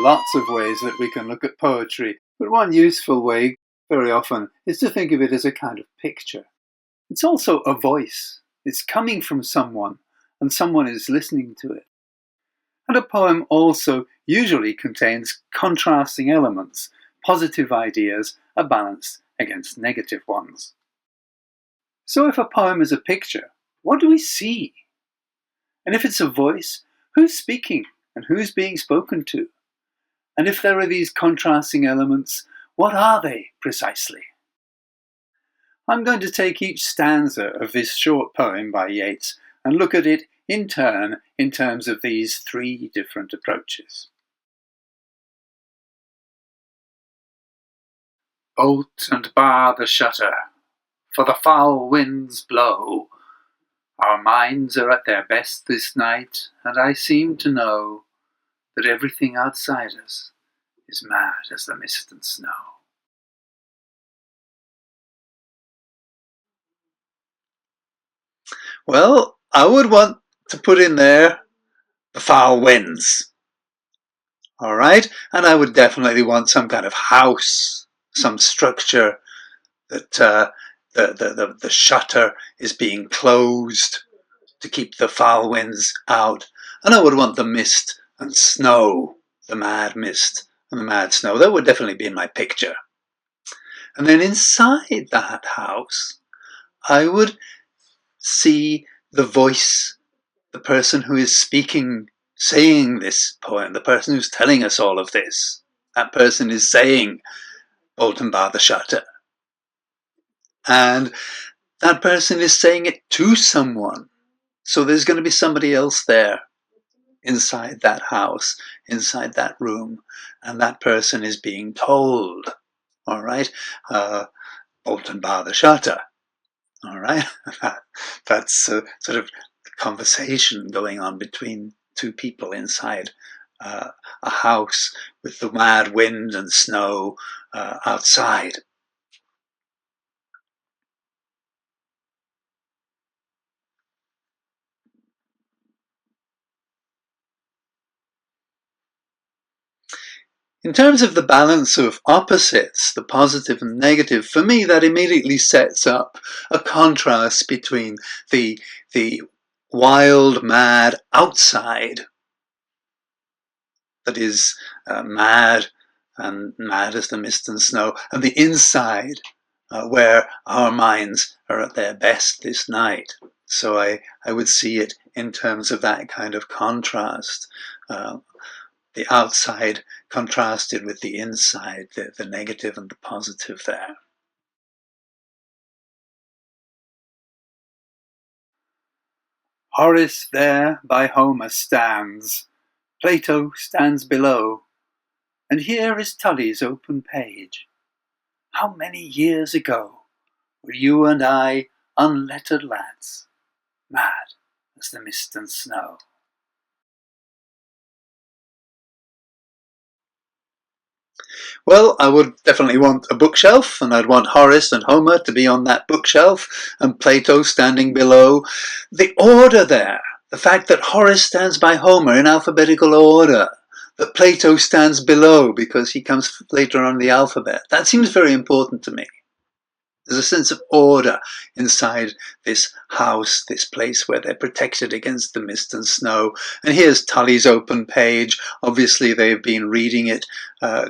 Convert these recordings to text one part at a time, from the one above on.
lots of ways that we can look at poetry, but one useful way, very often, is to think of it as a kind of picture. It's also a voice. It's coming from someone, and someone is listening to it. And a poem also usually contains contrasting elements. Positive ideas are balanced against negative ones. So if a poem is a picture, what do we see? And if it's a voice, who's speaking and who's being spoken to? And if there are these contrasting elements, what are they precisely? I'm going to take each stanza of this short poem by Yeats and look at it in turn in terms of these three different approaches. Bolt and bar the shutter, for the foul winds blow. Our minds are at their best this night, and I seem to know that everything outside us is mad as the mist and snow. Well, I would want to put in there the foul winds. All right, and I would definitely want some kind of house, some structure that the shutter is being closed to keep the foul winds out. And I would want the mist and snow, the mad mist and the mad snow. That would definitely be in my picture. And then inside that house, I would see the voice, the person who is speaking, saying this poem, the person who's telling us all of this. That person is saying, bolt and bar the shutter. And that person is saying it to someone. So there's going to be somebody else there inside that house, inside that room, and that person is being told, all right, bolt and bar the shutter, all right. That's sort of conversation going on between two people inside a house with the mad wind and snow outside. In terms of the balance of opposites, the positive and negative, for me that immediately sets up a contrast between the wild, mad outside, that is mad and mad as the mist and snow, and the inside, where our minds are at their best this night. So I would see it in terms of that kind of contrast. The outside contrasted with the inside, the negative and the positive there. Horace there by Homer stands, Plato stands below, and here is Tully's open page. How many years ago were you and I unlettered lads, mad as the mist and snow? Well, I would definitely want a bookshelf, and I'd want Horace and Homer to be on that bookshelf, and Plato standing below. The order there, the fact that Horace stands by Homer in alphabetical order, that Plato stands below because he comes later on in the alphabet, that seems very important to me. There's a sense of order inside this house, this place where they're protected against the mist and snow. And here's Tully's open page. Obviously, they've been reading it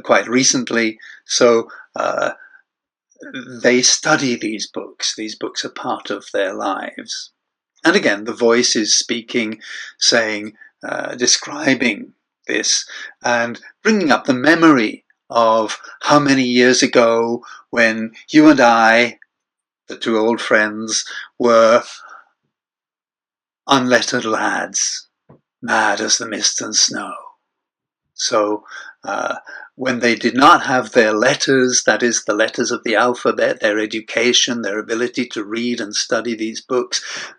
quite recently, so they study these books. These books are part of their lives. And again, the voice is speaking, saying, describing this, and bringing up the memory of how many years ago when you and I, the two old friends, were unlettered lads, mad as the mist and snow. So when they did not have their letters, that is the letters of the alphabet, their education, their ability to read and study these books,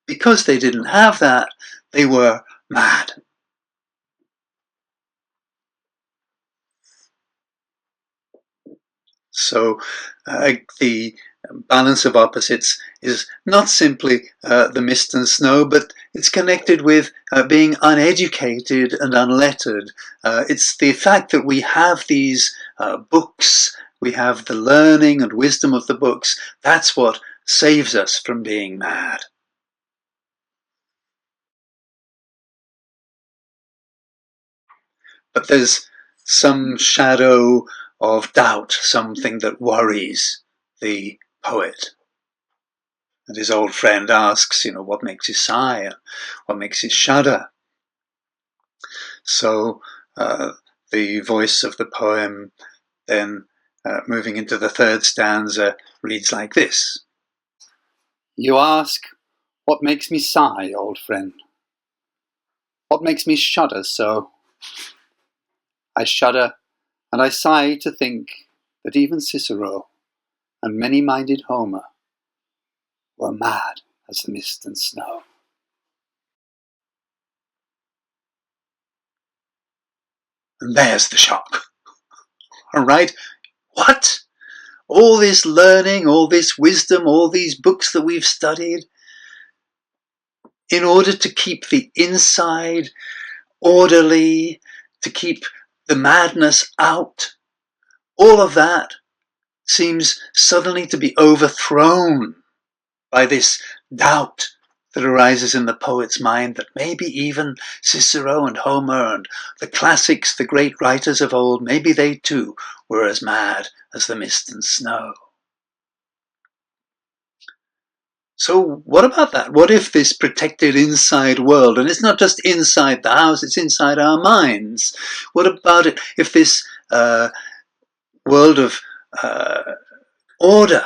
because they didn't have that, they were mad. So the balance of opposites is not simply the mist and snow, but it's connected with being uneducated and unlettered. It's the fact that we have these books, we have the learning and wisdom of the books. That's what saves us from being mad. But there's some shadow of doubt, something that worries the poet. And his old friend asks, what makes you sigh? What makes you shudder? So the voice of the poem then, moving into the third stanza, reads like this. You ask, what makes me sigh, old friend? What makes me shudder so? I shudder and I sigh to think that even Cicero and many-minded Homer were mad as the mist and snow. And there's the shock. All right, what? All this learning, all this wisdom, all these books that we've studied, in order to keep the inside orderly, to keep the madness out, all of that seems suddenly to be overthrown by this doubt that arises in the poet's mind that maybe even Cicero and Homer and the classics, the great writers of old, maybe they too were as mad as the mist and snow. So what about that? What if this protected inside world, and it's not just inside the house, it's inside our minds. What about it if this world of order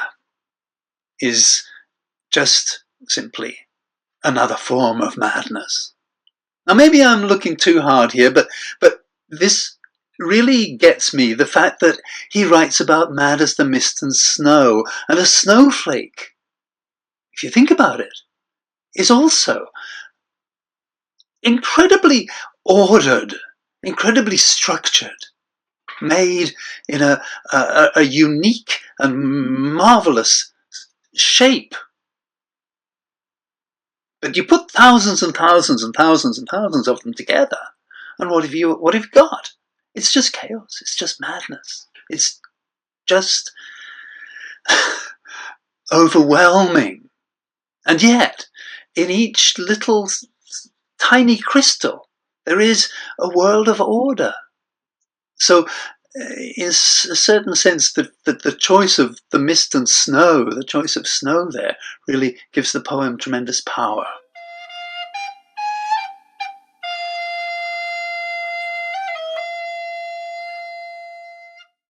is just simply another form of madness? Now maybe I'm looking too hard here, but this really gets me, the fact that he writes about mad as the mist and snow, and a snowflake, if you think about it, is also incredibly ordered, incredibly structured, made in a unique and marvelous shape. But you put thousands and thousands and thousands and thousands of them together, and what have you got? It's just chaos. It's just madness. It's just overwhelming. And yet, in each little tiny crystal, there is a world of order. So, in a certain sense, the choice of the mist and snow, the choice of snow there, really gives the poem tremendous power.